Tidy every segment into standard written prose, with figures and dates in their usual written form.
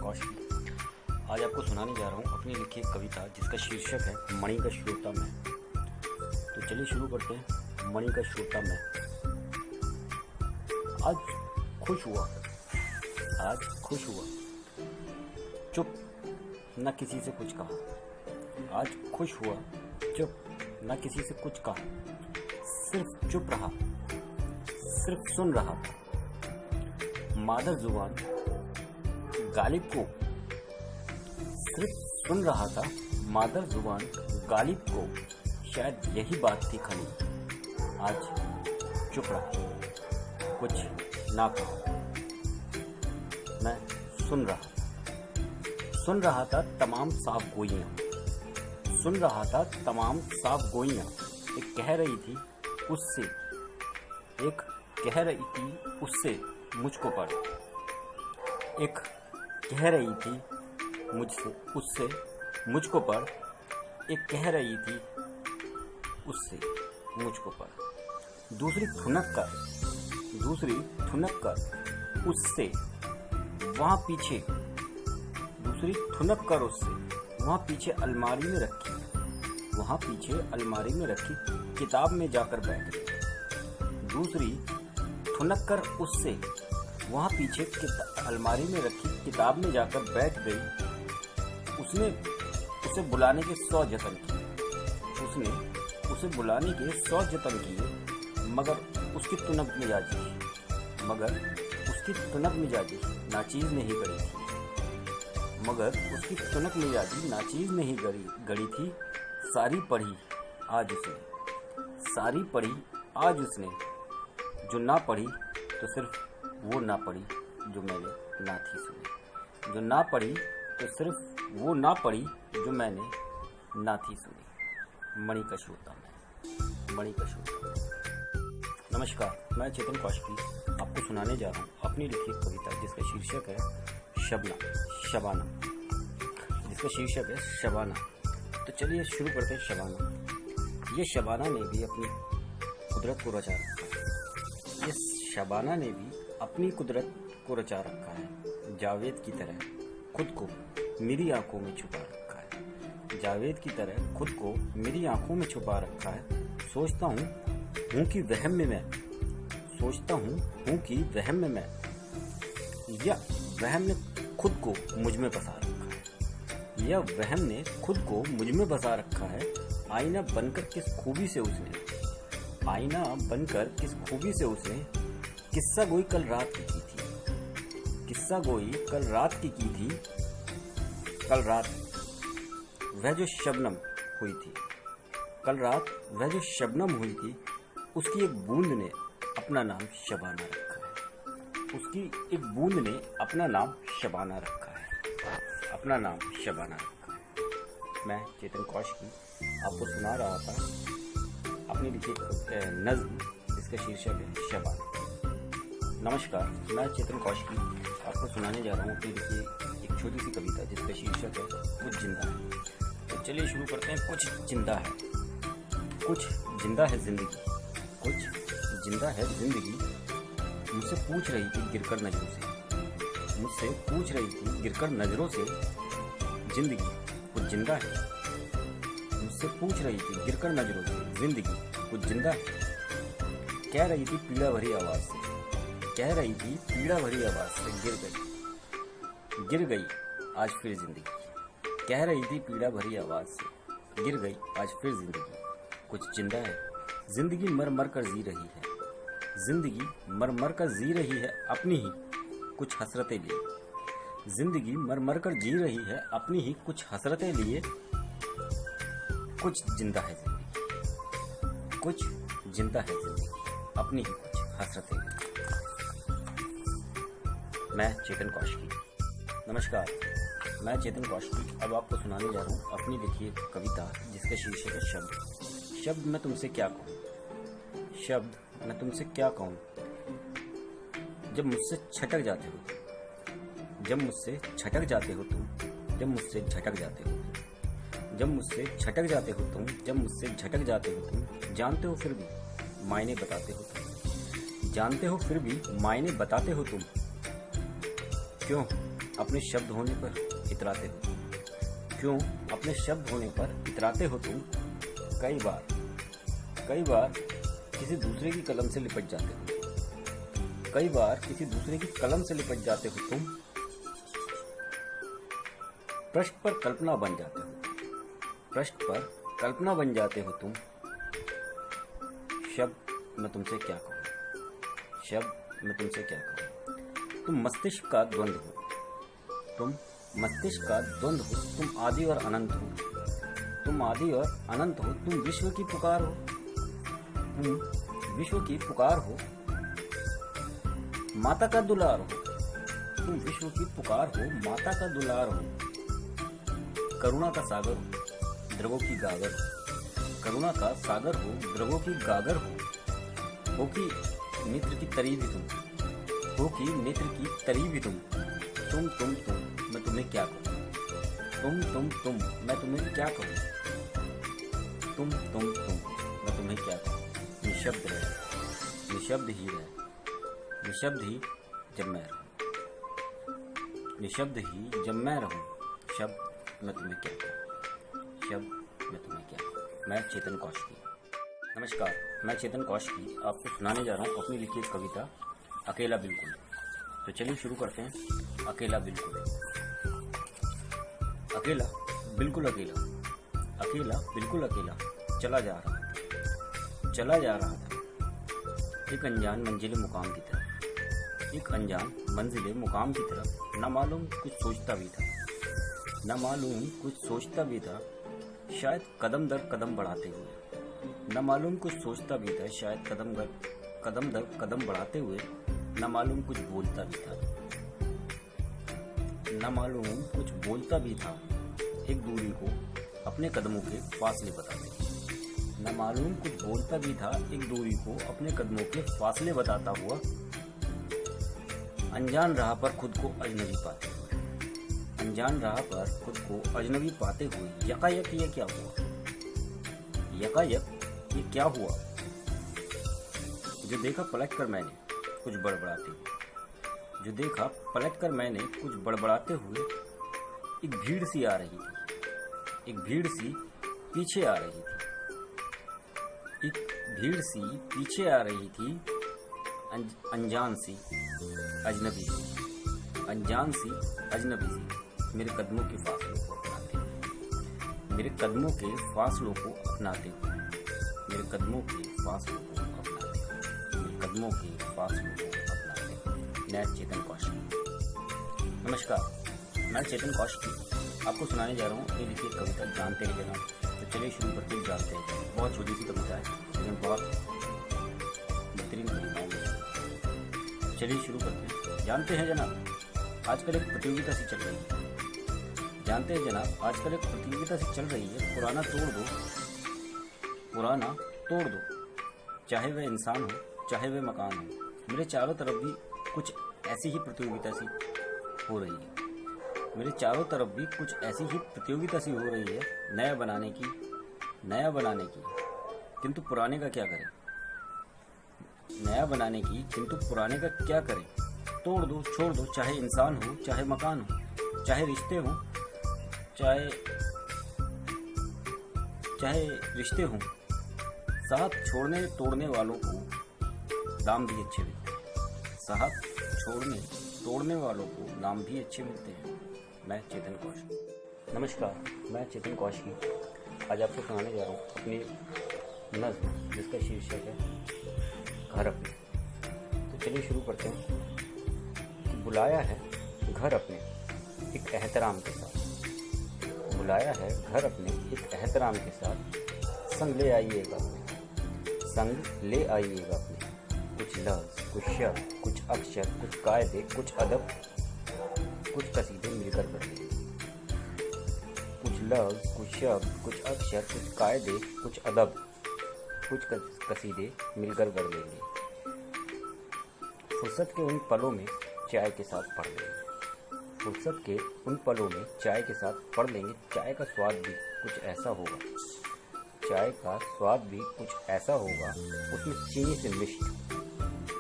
कौशिक। आज आपको सुनाने जा रहा हूँ अपनी लिखी एक कविता जिसका शीर्षक है मणि का श्रोता मैं। तो चलिए शुरू करते हैं। मणि का श्रोता मैं। आज खुश हुआ, आज खुश हुआ, चुप न किसी से कुछ कहा। आज खुश हुआ, चुप न किसी से कुछ कहा, सिर्फ चुप रहा, सिर्फ सुन रहा था। मादर जुबान गालिब को सिर्फ सुन रहा था। मादर जुबान गालिब को शायद यही बात थी खली। आज चुप रहा, कुछ ना कहा। मैं सुन रहा था तमाम साफ गोइयां, सुन रहा था तमाम साफ गोइयां। एक कह रही थी उससे, एक कह रही थी उससे मुझको पढ़। एक कह रही थी मुझसे, उससे मुझको पढ़। एक कह रही थी उससे मुझको पढ़। दूसरी ठुनक कर उससे वहाँ पीछे, दूसरी ठुनक कर उससे वहाँ पीछे अलमारी में रखी, वहाँ पीछे अलमारी में रखी किताब में जाकर बैठ गई। दूसरी ठुनक कर उससे वहाँ पीछे अलमारी में रखी किताब में जाकर बैठ गई। उसने उसे बुलाने के 100 जतन किए, उसने उसे बुलाने के 100 जतन किए, मगर उसकी तुनक मिजाजी नाचीज नहीं गड़ी थी, मगर उसकी तुनक मिजाजी नाचीज नहीं गड़ी थी। सारी पढ़ी आज उसने, जो ना पढ़ी तो सिर्फ वो ना पढ़ी जो मैंने ना थी सुनी, जो ना पढ़ी तो सिर्फ वो ना पढ़ी जो मैंने ना थी सुनी। मणि का श्रोता मैं, मणि का श्रोता। नमस्कार, मैं चेतन कौशिकी आपको सुनाने जा रहा हूँ अपनी लिखी कविता जिसका शीर्षक है शबाना, जिसका शीर्षक है शबाना। तो चलिए शुरू करते हैं। शबाना। ये शबाना ने भी अपनी कुदरत को रचा रखा है, ये शबाना ने भी अपनी कुदरत को रचा रखा है। जावेद की तरह खुद को मेरी आंखों में छुपा रखा है, जावेद की तरह खुद को मेरी आंखों में छुपा रखा है। सोचता हूँ कि वहम में मैं, सोचता हूँ कि वहम में मैं, या वहम ने खुद को मुझ में बसा रखा है, या वहम ने खुद को मुझ में बसा रखा है। आईना बनकर किस खूबी से उसने, आईना बनकर किस खूबी से उसने किस्सा गोई कल रात की थी, किस्सा गोई कल रात की थी। कल रात वह जो शबनम हुई थी, कल रात वह जो शबनम हुई थी, उसकी एक बूंद ने अपना नाम शबाना रखा है, उसकी एक बूंद ने अपना नाम शबाना रखा है, अपना नाम शबाना रखा है। मैं चेतन कौशिकी आपको सुना रहा था अपनी लिखी नज़्म जिसका शीर्षक है शबाना। नमस्कार, मैं चेतन कौशिकी आपको सुनाने जा रहा हूँ अपनी लिखी एक छोटी सी कविता जिसका शीर्षक है कुछ जिंदा है। तो चलिए शुरू करते हैं। कुछ जिंदा है, कुछ जिंदा है जिंदगी, कुछ जिंदा है जिंदगी। मुझसे पूछ रही थी गिरकर नजरों से, मुझसे पूछ रही थी गिरकर नजरों से, जिंदगी कुछ जिंदा है। मुझसे पूछ रही थी गिरकर नजरों से, जिंदगी कुछ जिंदा है। कह रही थी पीड़ा भरी आवाज से, कह रही थी पीड़ा भरी आवाज से, गिर गई आज फिर जिंदगी। कह रही थी पीड़ा भरी आवाज से, गिर गई आज फिर जिंदगी। कुछ जिंदा है जिंदगी, मर मर कर जी रही है, जिंदगी मर मर कर जी रही है अपनी ही कुछ हसरतें लिए, जिंदगी मर मर कर जी रही है अपनी ही कुछ हसरतें लिए। कुछ जिंदा है जिंदगी, कुछ जिंदा है जिंदगी, अपनी ही कुछ हसरतें लिए। मैं चेतन कौशिकी। नमस्कार, मैं चेतन कौशिकी अब आपको सुनाने जा रहा हूँ अपनी लिखी एक कविता जिसका शीर्षक है शब्द। शब्द मैं तुमसे क्या कहूँ, शब्द मैं तुमसे क्या कहूँ, जब मुझसे छटक जाते हो, जब मुझसे छटक जाते हो तुम, जब मुझसे झटक जाते हो, जब मुझसे छटक जाते हो तुम, जब मुझसे झटक जाते हो तुम। जानते हो फिर भी मायने बताते हो तुम, जानते हो फिर भी मायने बताते हो तुम। क्यों अपने शब्द होने पर इतराते हो? क्यों अपने शब्द होने पर इतराते हो तुम? कई बार किसी दूसरे की कलम से लिपट जाते हो। कई बार किसी दूसरे की कलम से लिपट जाते हो तुम। पृष्ठ पर कल्पना बन जाते हो। पृष्ठ पर कल्पना बन जाते हो तुम। शब्द मैं तुमसे क्या कहूँ? शब्द मैं तुमसे क्या कहूँ? तुम मस्तिष्क का द्वंद्व हो। तुम मस्तिष्क का द्वंद्व हो। तुम आदि और अनंत हो। तुम आदि और अनंत हो। तुम विश्व की पुकार हो। तुम विश्व की पुकार हो। माता का दुलार हो। तुम विश्व की पुकार हो। माता का दुलार हो। करुणा का सागर हो। द्रवों की गागर हो। करुणा का सागर हो। द्रवों की गागर हो कि नेत्र की तरी भी तुम। हो कि नेत्र की तरी भी तुम। तुम मैं तुम्हें क्या कहूँ? तुम मैं तुम्हें क्या कहूँ? तुम मैं तुम्हें क्या कहूँ? निशब्द रहे, निशब्द ही रहे, निशब्द ही जब मैं रहूँ, निशब्द ही जब मैं रहूँ। शब्द मैं तुम्हें क्या कहूँ? शब्द मैं तुम्हें क्या कहूँ? मैं चेतन कौशिकी। नमस्कार, मैं चेतन कौशिकी आपको सुनाने जा रहा हूँ अपनी लिखी एक कविता अकेला बिल्कुल। तो चलिए शुरू करते हैं। अकेला बिल्कुल। अकेला बिल्कुल अकेला, अकेला बिल्कुल अकेला चला जा रहा था एक अनजान मंजिल मुकाम की तरफ। एक अनजान मंजिल मुकाम की तरफ। न मालूम कुछ सोचता भी था, न मालूम कुछ सोचता भी था, शायद कदम दर कदम बढ़ाते हुए। न मालूम कुछ सोचता भी था, शायद कदम दर कदम बढ़ाते हुए। न मालूम कुछ बोलता भी था, न मालूम कुछ बोलता भी था, एक दूरी को अपने कदमों के फासले बताते। न मालूम कुछ बोलता भी था, एक दूरी को अपने कदमों के फासले बताता हुआ। अनजान राह पर खुद को अजनबी पाते हुए, अनजान राह पर खुद को अजनबी पाते हुए। यकायक ये क्या हुआ? यकायक ये क्या हुआ? जो देखा पलट कर मैंने कुछ बड़बड़ाते हुए, जो देखा पलट कर मैंने कुछ बड़बड़ाते हुए। एक भीड़ सी आ रही थी, एक भीड़ सी पीछे आ रही थी, एक भीड़ सी पीछे आ रही थी। अनजान सी अजनबी सी, अनजान सी अजनबी सी मेरे कदमों के फासलों को अपनाते, मेरे कदमों के फासलों को अपनाते हुए, मेरे कदमों के फासलों को अपनाते, मेरे कदमों के फासलों को अपनाते। मैं चेतन कौशिकी। नमस्कार, मैं चेतन कौशिकी आपको सुनाने जा रहा हूँ अपनी लिखी कविता जानते हैं जनाब। तो चलिए शुरू करते हैं जानते हैं। बहुत छोटी सी कविता है लेकिन बहुत बेहतरीन कविताओं में। चलिए शुरू करते हैं। जानते हैं जनाब, आजकल एक प्रतियोगिता सी चल रही है। जानते हैं जनाब, आजकल एक प्रतियोगिता सी चल रही है। पुराना तोड़ दो, पुराना तोड़ दो, चाहे वह इंसान हो चाहे वह मकान हो। मेरे चारों तरफ भी कुछ ऐसी ही प्रतियोगिता सी हो रही है। मेरे चारों तरफ भी कुछ ऐसी ही प्रतियोगिता सी हो रही है, नया बनाने की, नया बनाने की। किंतु पुराने का क्या करें? नया बनाने की, किंतु पुराने का क्या करें? तोड़ दो, छोड़ दो, चाहे इंसान हो चाहे मकान हो, चाहे रिश्ते हो चाहे रिश्ते हों। साथ छोड़ने तोड़ने वालों को दाम भी अच्छे मिलते हैं। साथ छोड़ने तोड़ने वालों को दाम भी अच्छे मिलते हैं। मैं चेतन कौशिकी। नमस्कार, मैं चेतन कौशिकी आज आपको सुनाने जा रहा हूँ अपनी नज़्म जिसका शीर्षक है घर अपने। तो चलिए शुरू करते हैं। बुलाया है घर अपने एक एहतराम के साथ, बुलाया है घर अपने एक एहतराम के साथ। संग ले आइएगा अपने, संग ले आइएगा अपने। कुछ लफ्ज़, कुछ शब्द, कुछ अक्षर, कुछ कायदे, कुछ अदब, कुछ कसीदे मिलकर कर लेंगे। कुछ लफ्ज़, कुछ शब्द, कुछ अक्षर, कुछ कायदे, कुछ अदब, कुछ कसीदे मिलकर कर लेंगे। फुर्सत के उन पलों में चाय के साथ पढ़ लेंगे। फुर्सत के उन पलों में चाय के साथ पढ़ लेंगे। चाय का स्वाद भी कुछ ऐसा होगा, चाय का स्वाद भी कुछ ऐसा होगा। उसमें चीनी से मिष्ट,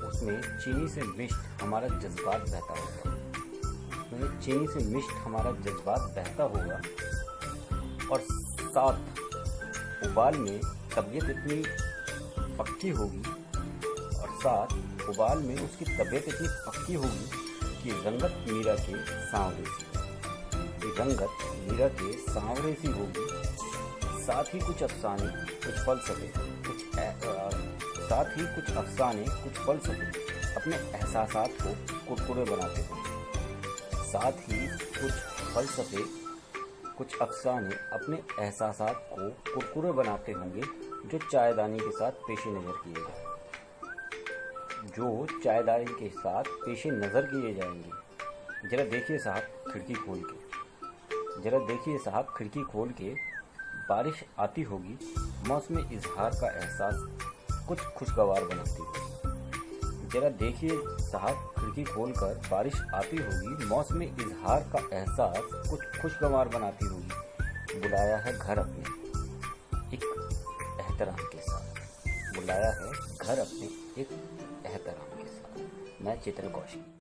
उसमें चीनी से मिष्ट हमारा जज्बात बहता होगा। में चीनी से मिष्ट हमारा जज्बात बहता होगा, और साथ उबाल में तबीयत इतनी पक्की होगी, और साथ उबाल में उसकी तबीयत इतनी पक्की होगी कि रंगत मीरा के सांवरे सी होगी। साथ ही कुछ अफसाने, कुछ फलसफे अपने एहसासात को कुरकुरे बनाते होंगे। साथ ही कुछ अफसाने अपने एहसासात को कुरकुरे बनाते होंगे जो चायदानी के साथ पेश नज़र किए जाएंगे। जरा देखिए साहब खिड़की खोल के बारिश आती होगी, मौसम इजहार का एहसास कुछ खुशगवार बनाती होगी। जरा देखिए साहब खिड़की खोलकर बारिश आती होगी, मौसम इजहार का एहसास कुछ खुशगवार बनाती होगी। बुलाया है घर अपने एक एहतराम के साथ। मैं चित्र कौशिक।